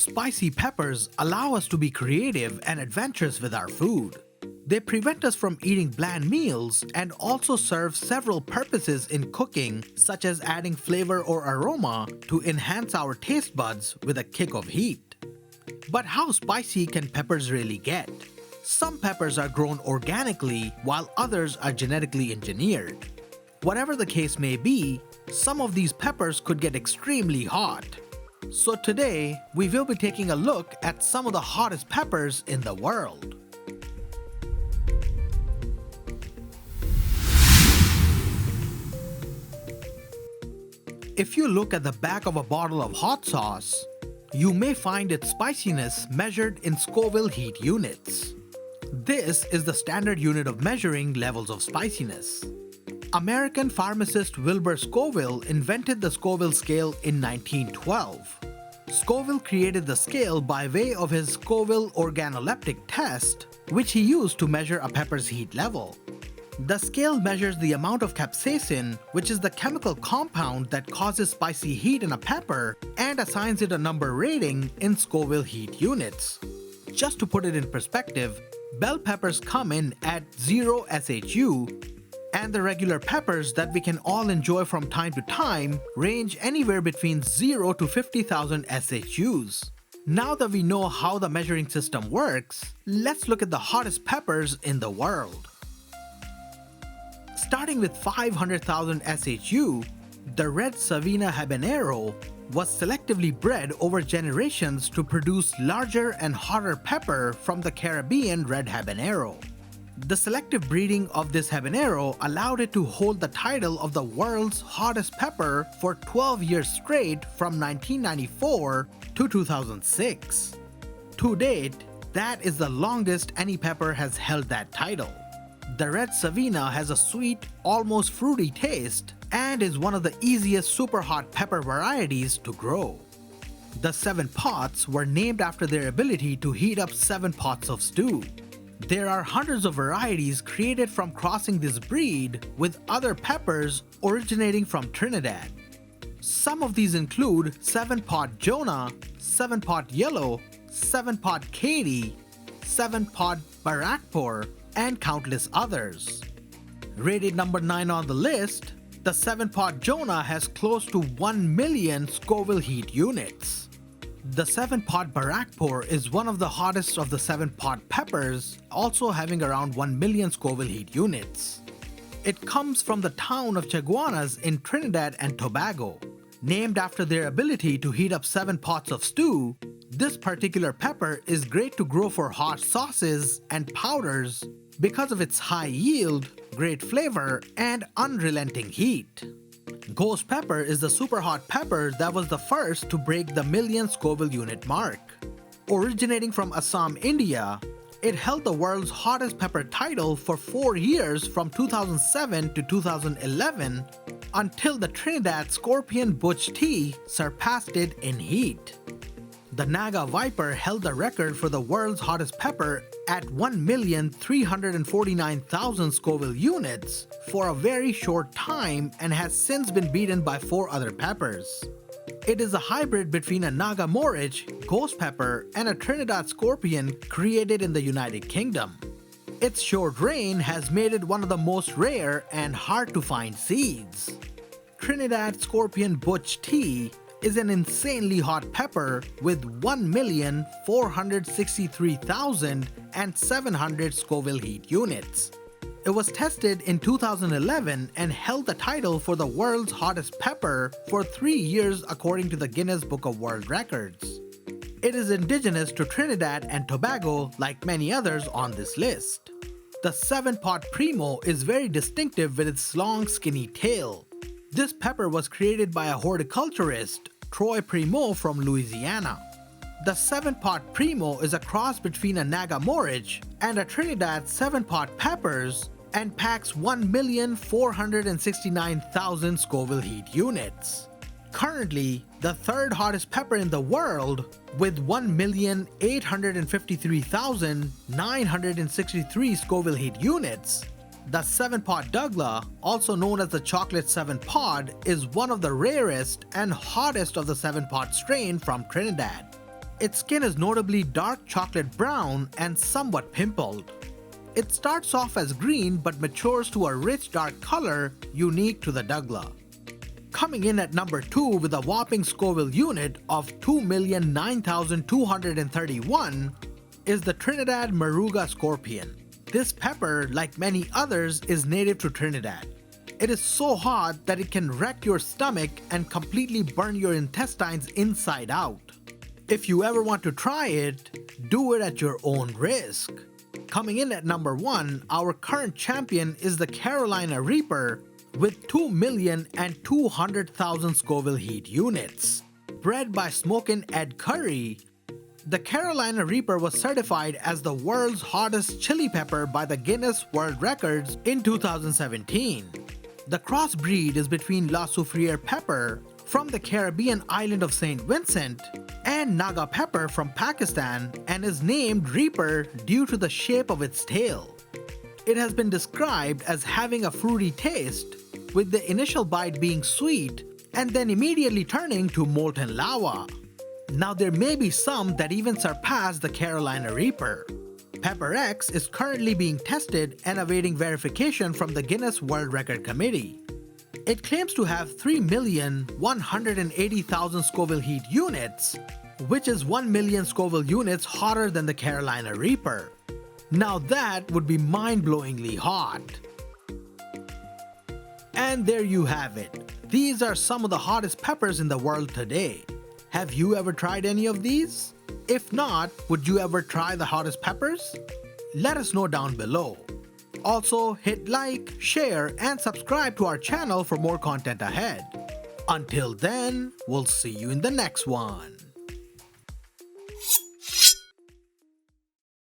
Spicy peppers allow us to be creative and adventurous with our food. They prevent us from eating bland meals and also serve several purposes in cooking, such as adding flavor or aroma to enhance our taste buds with a kick of heat. But how spicy can peppers really get? Some peppers are grown organically while others are genetically engineered. Whatever the case may be, some of these peppers could get extremely hot. So today, we will be taking a look at some of the hottest peppers in the world. If you look at the back of a bottle of hot sauce, you may find its spiciness measured in Scoville heat units. This is the standard unit of measuring levels of spiciness. American pharmacist Wilbur Scoville invented the Scoville scale in 1912. Scoville created the scale by way of his Scoville organoleptic test, which he used to measure a pepper's heat level. The scale measures the amount of capsaicin, which is the chemical compound that causes spicy heat in a pepper, and assigns it a number rating in Scoville heat units. Just to put it in perspective, bell peppers come in at 0 SHU, and the regular peppers that we can all enjoy from time to time range anywhere between 0 to 50,000 SHUs. Now that we know how the measuring system works, let's look at the hottest peppers in the world. Starting with 500,000 SHU, the red Savina habanero was selectively bred over generations to produce larger and hotter pepper from the Caribbean red habanero. The selective breeding of this habanero allowed it to hold the title of the world's hottest pepper for 12 years straight from 1994 to 2006. To date, that is the longest any pepper has held that title. The red Savina has a sweet, almost fruity taste and is one of the easiest super hot pepper varieties to grow. The 7 pots were named after their ability to heat up 7 pots of stew. There are hundreds of varieties created from crossing this breed with other peppers originating from Trinidad. Some of these include 7-pot Jonah, 7-pot Yellow, 7-pot Katy, 7-pot Barakpur, and countless others. Rated number 9 on the list, the 7-pot Jonah has close to 1 million Scoville heat units. The 7-pot Barakpur is one of the hottest of the 7-pot peppers, also having around 1 million Scoville heat units. It comes from the town of Chaguanas in Trinidad and Tobago. Named after their ability to heat up 7 pots of stew, this particular pepper is great to grow for hot sauces and powders because of its high yield, great flavor, and unrelenting heat. Ghost pepper is the super hot pepper that was the first to break the million Scoville unit mark. Originating from Assam, India, it held the world's hottest pepper title for 4 years from 2007 to 2011 until the Trinidad Scorpion Butch Tea surpassed it in heat. The Naga Viper held the record for the world's hottest pepper at 1,349,000 Scoville units for a very short time and has since been beaten by 4 other peppers. It is a hybrid between a Naga Morich, ghost pepper, and a Trinidad Scorpion created in the United Kingdom. Its short reign has made it one of the most rare and hard to find seeds. Trinidad Scorpion Butch Tea is an insanely hot pepper with 1,463,700 Scoville heat units. It was tested in 2011 and held the title for the world's hottest pepper for 3 years according to the Guinness Book of World Records. It is indigenous to Trinidad and Tobago like many others on this list. The 7-pot Primo is very distinctive with its long skinny tail. This pepper was created by a horticulturist, Troy Primo from Louisiana. The 7-pot Primo is a cross between a Naga Morich and a Trinidad 7-pot peppers and packs 1,469,000 Scoville heat units. Currently, the 3rd hottest pepper in the world with 1,853,963 Scoville heat units, the 7-pot Douglas, also known as the chocolate 7-pod, is one of the rarest and hottest of the 7-pot strain from Trinidad. Its skin is notably dark chocolate brown and somewhat pimpled. It starts off as green but matures to a rich dark color unique to the Douglas. Coming in at number 2 with a whopping Scoville unit of 2,009,231 is the Trinidad Moruga Scorpion. This pepper, like many others, is native to Trinidad. It is so hot that it can wreck your stomach and completely burn your intestines inside out. If you ever want to try it, do it at your own risk. Coming in at number 1, our current champion is the Carolina Reaper with 2,200,000 Scoville heat units. Bred by Smokin' Ed Curry, the Carolina Reaper was certified as the world's hottest chili pepper by the Guinness World Records in 2017. The crossbreed is between La Soufriere pepper from the Caribbean island of St. Vincent and Naga pepper from Pakistan and is named Reaper due to the shape of its tail. It has been described as having a fruity taste, with the initial bite being sweet and then immediately turning to molten lava. Now there may be some that even surpass the Carolina Reaper. Pepper X is currently being tested and awaiting verification from the Guinness World Record Committee. It claims to have 3,180,000 Scoville heat units, which is 1 million Scoville units hotter than the Carolina Reaper. Now that would be mind-blowingly hot. And there you have it. These are some of the hottest peppers in the world today. Have you ever tried any of these? If not, would you ever try the hottest peppers? Let us know down below. Also, hit like, share, and subscribe to our channel for more content ahead. Until then, we'll see you in the next one.